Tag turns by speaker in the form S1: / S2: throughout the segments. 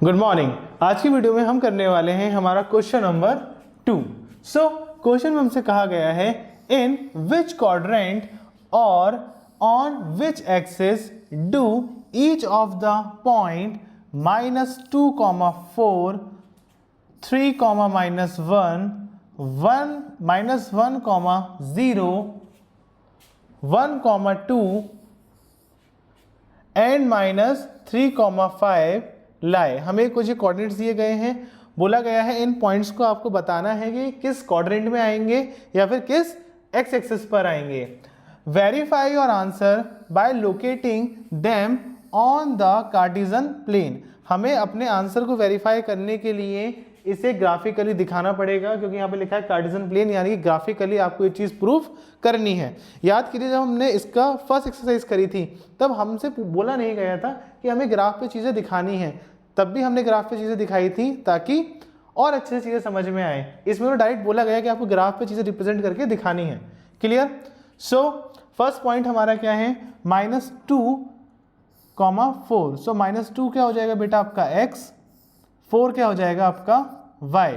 S1: Good morning. आज की video में हम करने वाले हैं हमारा क्वेश्चन नंबर 2। क्वेश्चन में हमसे कहा गया है इन विच क्वाड्रेंट और on which axis do each of the point -2, 4, 3, -1, 1, -1, 0, 1, 2 and -3, 5 लाए। हमें कुछ कोऑर्डिनेट्स दिए गए हैं, बोला गया है इन पॉइंट्स को आपको बताना है कि किस क्वाड्रेंट में आएंगे या फिर किस एक्स एक्सिस पर आएंगे। Verify your answer by locating them on the Cartesian plane. हमें अपने आंसर को वेरीफाई करने के लिए इसे ग्राफिकली दिखाना पड़ेगा, क्योंकि यहाँ पे लिखा है कार्टेशियन प्लेन, यानी कि ग्राफिकली आपको ये चीज़ प्रूफ करनी है। याद कीजिए, जब हमने इसका फर्स्ट एक्सरसाइज करी थी तब हमसे बोला नहीं गया था कि हमें ग्राफ पे चीज़ें दिखानी है, तब भी हमने ग्राफ पे चीज़ें दिखाई थी ताकि और अच्छे से चीज़ें समझ में आए। इसमें तो डायरेक्ट बोला गया कि आपको ग्राफ पे चीज़ें रिप्रेजेंट करके दिखानी है। क्लियर? फर्स्ट पॉइंट हमारा क्या है, -2, 4। -2 क्या हो जाएगा बेटा आपका x, 4 क्या हो जाएगा आपका y।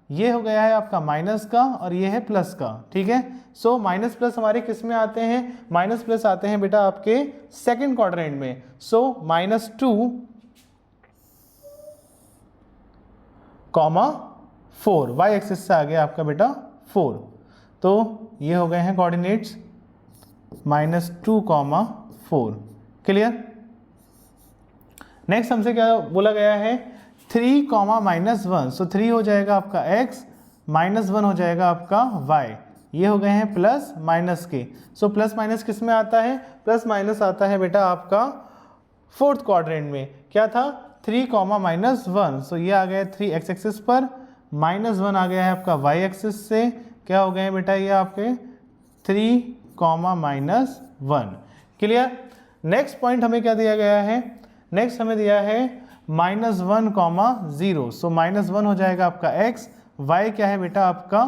S1: ये हो गया है आपका माइनस का और ये है प्लस का। ठीक है, माइनस प्लस हमारे किस में आते हैं, माइनस प्लस आते हैं बेटा आपके सेकंड क्वाड्रेंट में। -2, 4 y एक्सिस से आ गया आपका बेटा 4। तो ये हो गए हैं कोऑर्डिनेट्स -2, 4। क्लियर? नेक्स्ट हमसे क्या बोला गया है, 3, -1। 3 हो जाएगा आपका x, -1 हो जाएगा आपका y। ये हो गए हैं प्लस माइनस के। प्लस माइनस किस में आता है, प्लस माइनस आता है बेटा आपका फोर्थ क्वाड्रेंट में। क्या था, 3, -1। ये आ गया 3 x एक्सिस पर, -1 आ गया है आपका y एक्सिस से। क्या हो गए हैं बेटा ये आपके 3, -1। क्लियर? नेक्स्ट पॉइंट हमें क्या दिया गया है, नेक्स्ट हमें दिया है -1, 0। -1 हो जाएगा आपका x, y क्या है बेटा आपका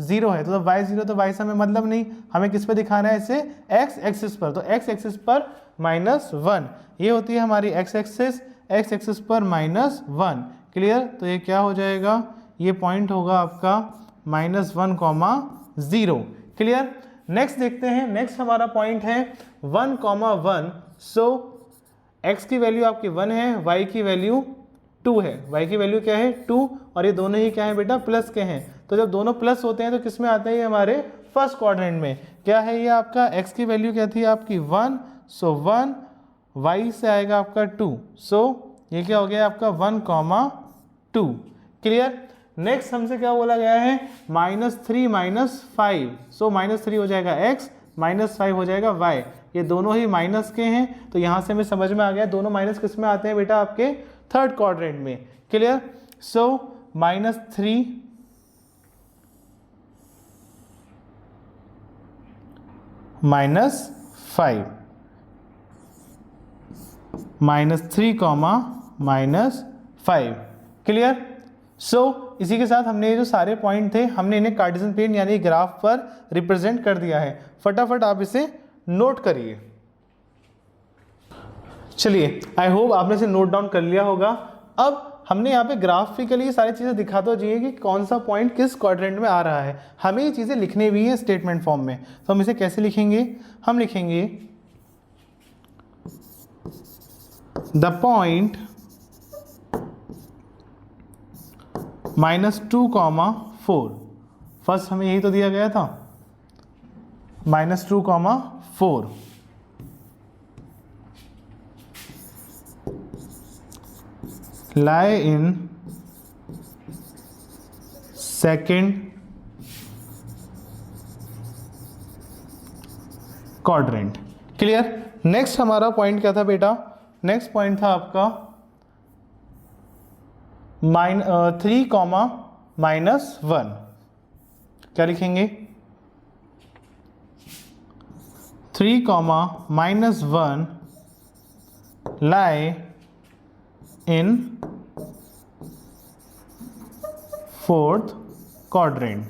S1: 0 है, तो y 0, तो y से हमें मतलब नहीं, हमें किस पे दिखाना है इसे, x एक्सिस पर। तो x एक्सिस पर -1, ये होती है हमारी x एक्सिस, x एक्सिस पर -1। क्लियर? तो ये क्या हो जाएगा, ये पॉइंट होगा आपका -1, 0। क्लियर? नेक्स्ट देखते हैं, नेक्स्ट हमारा पॉइंट है 1, 1। x की वैल्यू आपकी 1 है, y की वैल्यू 2 है। y की वैल्यू क्या है, 2, और ये दोनों ही क्या है बेटा, प्लस के हैं। तो जब दोनों प्लस होते हैं तो किस में आते हैं, ये हमारे फर्स्ट क्वाड्रेंट में। क्या है ये आपका, x की वैल्यू क्या थी आपकी 1, 1, y से आएगा आपका 2। ये क्या हो गया आपका 1, 2। क्लियर? नेक्स्ट हमसे क्या बोला गया है, -3, -5। -3 हो जाएगा x, -5 हो जाएगा y। ये दोनों ही माइनस के हैं, तो यहाँ से हमें समझ में आ गया दोनों माइनस किस में आते हैं बेटा आपके थर्ड क्वाड्रेंट में। क्लियर? -3, -5, -3, -5। क्लियर? इसी के साथ हमने ये जो सारे पॉइंट थे, हमने इन्हें कार्टेशियन प्लेन यानी ग्राफ पर रिप्रेजेंट कर दिया है। फटाफट आप इसे नोट करिए। चलिए, आई होप आपने इसे नोट डाउन कर लिया होगा। अब हमने यहाँ पे ग्राफिकली सारी चीज़ें दिखा दो चाहिए कि कौन सा पॉइंट किस क्वाड्रेंट में आ रहा है। हमें ये चीज़ें लिखनी भी है स्टेटमेंट फॉर्म में। तो हम इसे कैसे लिखेंगे, हम लिखेंगे द पॉइंट -2, 4। फर्स्ट हमें यही तो दिया गया था, -2, 4। lie in second quadrant। Clear? Next हमारा पॉइंट क्या था बेटा, नेक्स्ट पॉइंट था आपका 3, -1। क्या लिखेंगे, 3, -1 lie in फोर्थ क्वाड्रेंट।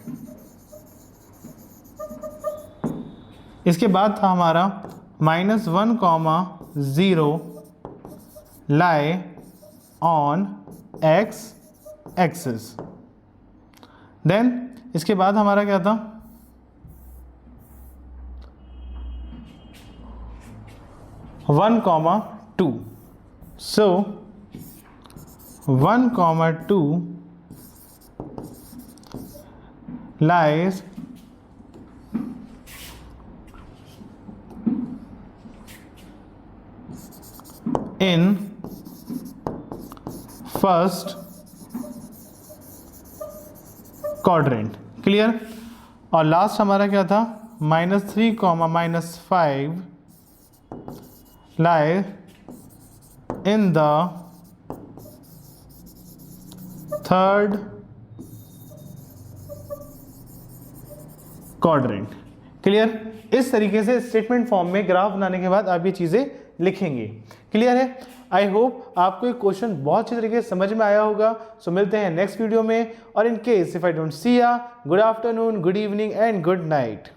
S1: इसके बाद था हमारा -1, 0 lie on x axis. Then इसके बाद हमारा क्या था, one comma two. So 1,2 lies in first quadrant। Clear. और लास्ट हमारा क्या था, -3, -5 lie in the third quadrant. Clear. इस तरीके से स्टेटमेंट फॉर्म में ग्राफ बनाने के बाद आप ये चीजें लिखेंगे। क्लियर है। आई होप आपको ये क्वेश्चन बहुत अच्छी तरीके से समझ में आया होगा। सो मिलते हैं नेक्स्ट वीडियो में, और in case if I don't see ya, good afternoon, good evening and good night.